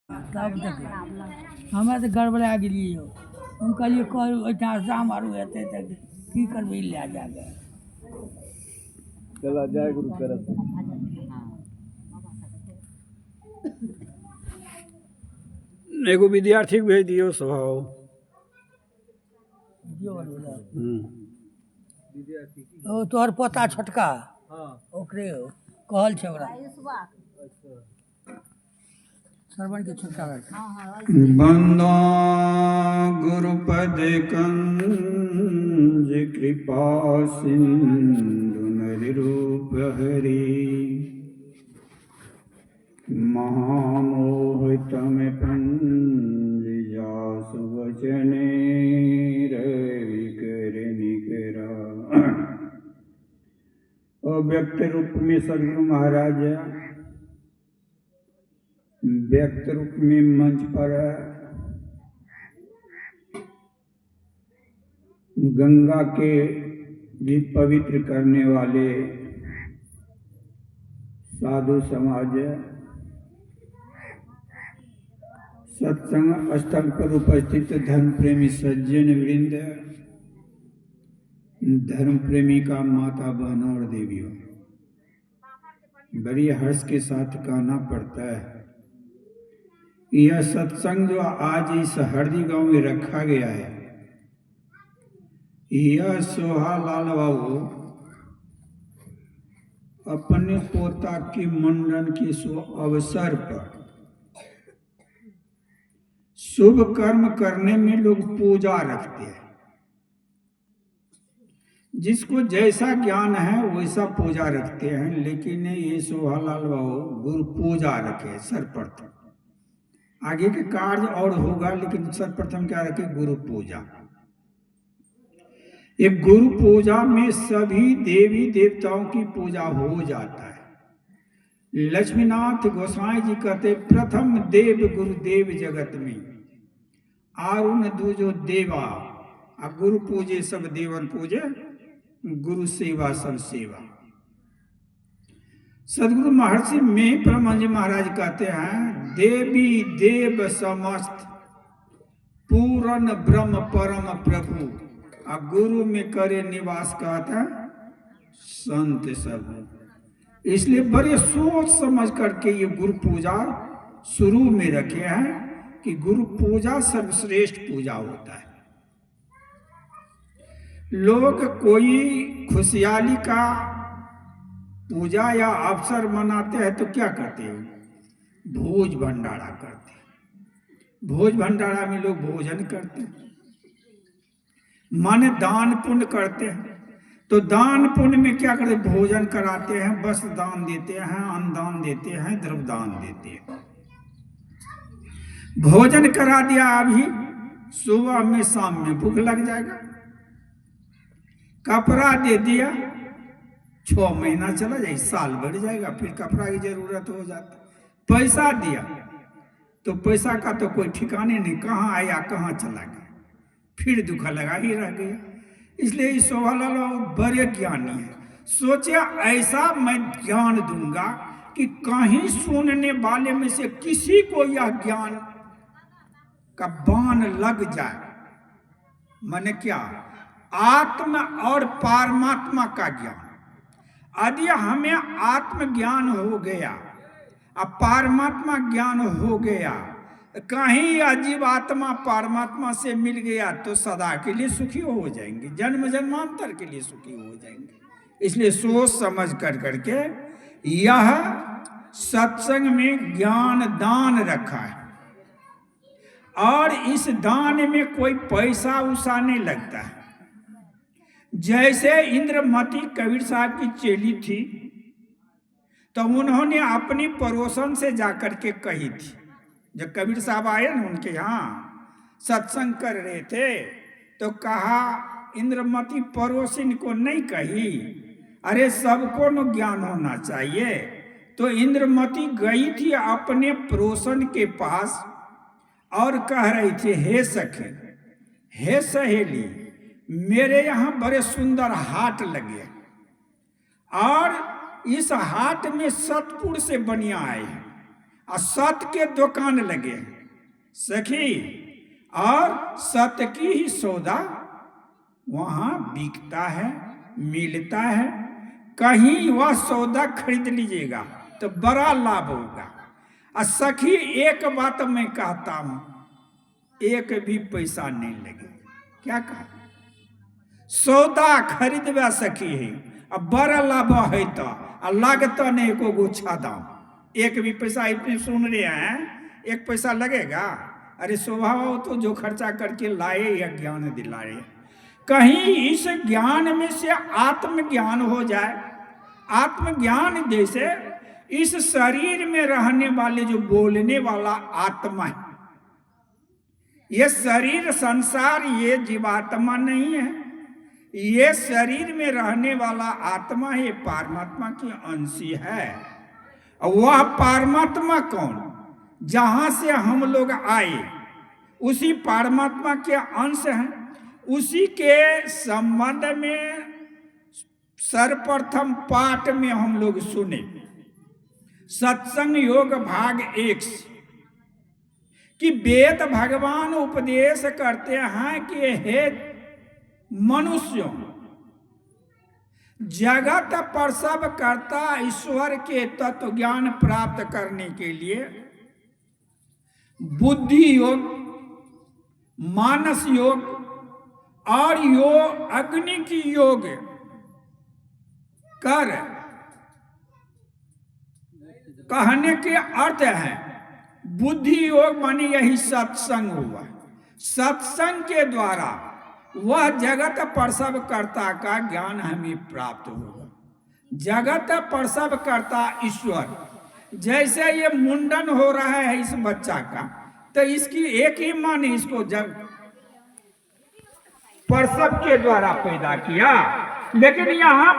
तब तक हमे तो गड़बड़ा गेलिए हो। हम कहलिए कल ओहिठाम शाम आरू हेतै तऽ की करबै लए जाके। चला जय गुरु करत। एगो विद्यार्थी भेज दियो स्वभाव। ओ तोहर पोता छोटका हाँ ओकरे कहल छै ओकरा अच्छा श्रवण के छोटका बंदो गुरुपद कंज कृपा सिंधु नरूप हरि महामोहितम पंज जासु वचने रवि कर निकरा। अव्यक्त रूप में सदगुरु महाराज व्यक्त रूप में मंच पर गंगा के भी पवित्र करने वाले साधु समाज सत्संग स्थल पर उपस्थित धर्म प्रेमी सज्जन वृंद, धर्म प्रेमी का माता बहनों और देवियों, बड़ी हर्ष के साथ कहना पड़ता है यह सत्संग जो आज इस हरदी गांव में रखा गया है, यह सोहालाल बाबू अपने पोता के मुंडन के शुभ अवसर पर शुभ कर्म करने में लोग पूजा रखते हैं। जिसको जैसा ज्ञान है वैसा पूजा रखते हैं, लेकिन ये सोहालाल बाबू गुरु पूजा रखे सर्वप्रथम। आगे के कार्य और होगा, लेकिन सर्वप्रथम क्या रखे? गुरु पूजा। एक गुरु पूजा में सभी देवी देवताओं की पूजा हो जाता है। लक्ष्मीनाथ गोसाई जी कहते प्रथम देव गुरुदेव जगत में आरुण दूजो देवा, अब गुरु पूजे सब देवन पूजे, गुरु सेवा सब सेवा। सदगुरु महर्षि में परमहंस महाराज कहते हैं देवी देव समस्त पूर्ण ब्रह्म परम प्रभु, अब गुरु में करे निवास कहता है संत सब। इसलिए बड़े सोच समझ करके ये गुरु पूजा शुरू में रखे हैं कि गुरु पूजा सर्वश्रेष्ठ पूजा होता है। लोग कोई खुशहाली का पूजा या अवसर मनाते हैं तो क्या करते हैं? भोज भंडारा करते हैं। भोज भंडारा में लोग भोजन करते हैं, माने दान पुण्य करते हैं। तो दान पुण्य में क्या करते? भोजन कराते हैं, वस्त्र दान देते हैं, अन्न दान देते हैं, द्रव्य दान देते हैं। भोजन करा दिया, अभी सुबह में शाम में भूख लग जाएगा। कपड़ा दे दिया, 6 महीना चला जाए, साल बढ़ जाएगा, फिर कपड़ा की जरूरत हो जाती। पैसा दिया तो पैसा का तो कोई ठिकाने नहीं, कहाँ आया कहाँ चला गया, फिर दुख लगा ही रह गया। इसलिए इस सोहालाल बड़े ज्ञानी है। सोचे ऐसा मैं ज्ञान दूंगा कि कहीं सुनने वाले में से किसी को यह ज्ञान का बाण लग जाए। माने क्या? आत्म और परमात्मा का ज्ञान। यदि हमें आत्म ज्ञान हो गया, अब परमात्मा ज्ञान हो गया, कहीं अजीब आत्मा परमात्मा से मिल गया तो सदा के लिए सुखी हो जाएंगे, जन्म जन्मांतर के लिए सुखी हो जाएंगे। इसलिए सोच समझ कर करके यह सत्संग में ज्ञान दान रखा है। और इस दान में कोई पैसा उसा नहीं लगता है। जैसे इंद्रमती कबीर साहब की चेली थी, तो उन्होंने अपनी पड़ोसन से जाकर के कही थी, जब कबीर साहब आए ना उनके यहाँ सत्संग कर रहे थे, तो कहा इंद्रमती पड़ोसिन को नहीं कही, अरे सबको न ज्ञान होना चाहिए। तो इंद्रमती गई थी अपने पड़ोसन के पास और कह रही थी हे सखी, हे सहेली, मेरे यहाँ बड़े सुंदर हाट लगे और इस हाट में सतपुर से बनिया आए हैं और सत के दुकान लगे हैं सखी, और सत्य की ही सौदा वहां बिकता है, मिलता है। कहीं वह सौदा खरीद लीजिएगा तो बड़ा लाभ होगा। और सखी एक बात मैं कहता हूं, एक भी पैसा नहीं लगे। क्या कहा? सौदा खरीदवा सखी है, अब बड़ा लाभ है तो लागता नहीं को गुच्छा दाम, एक भी पैसा। इतने सुन रहे हैं, एक पैसा लगेगा? अरे स्वभाव तो जो खर्चा करके लाए या ज्ञान दिलाए। कहीं इस ज्ञान में से आत्मज्ञान हो जाए। आत्मज्ञान जैसे इस शरीर में रहने वाले जो बोलने वाला आत्मा है, ये शरीर संसार ये जीवात्मा नहीं है, ये शरीर में रहने वाला आत्मा ये परमात्मा की अंशी है। वह परमात्मा कौन? जहां से हम लोग आए उसी परमात्मा के अंश हैं। उसी के संबंध में सर्वप्रथम पाठ में हम लोग सुने सत्संग योग भाग 1 कि वेद भगवान उपदेश करते हैं कि हे मनुष्यों, जगत प्रसव करता ईश्वर के तत्व ज्ञान प्राप्त करने के लिए बुद्धि योग, मानस योग और योग अग्नि की योग कर कहने के अर्थ है। बुद्धि योग मानी यही सत्संग हुआ। सत्संग के द्वारा वह जगत प्रसव कर्ता का ज्ञान हमें प्राप्त होगा। जगत प्रसव कर्ता ईश्वर, जैसे ये मुंडन हो रहा है इस बच्चा का, तो इसकी एक ही माँ ने इसको जब प्रसव के द्वारा पैदा किया। लेकिन यहाँ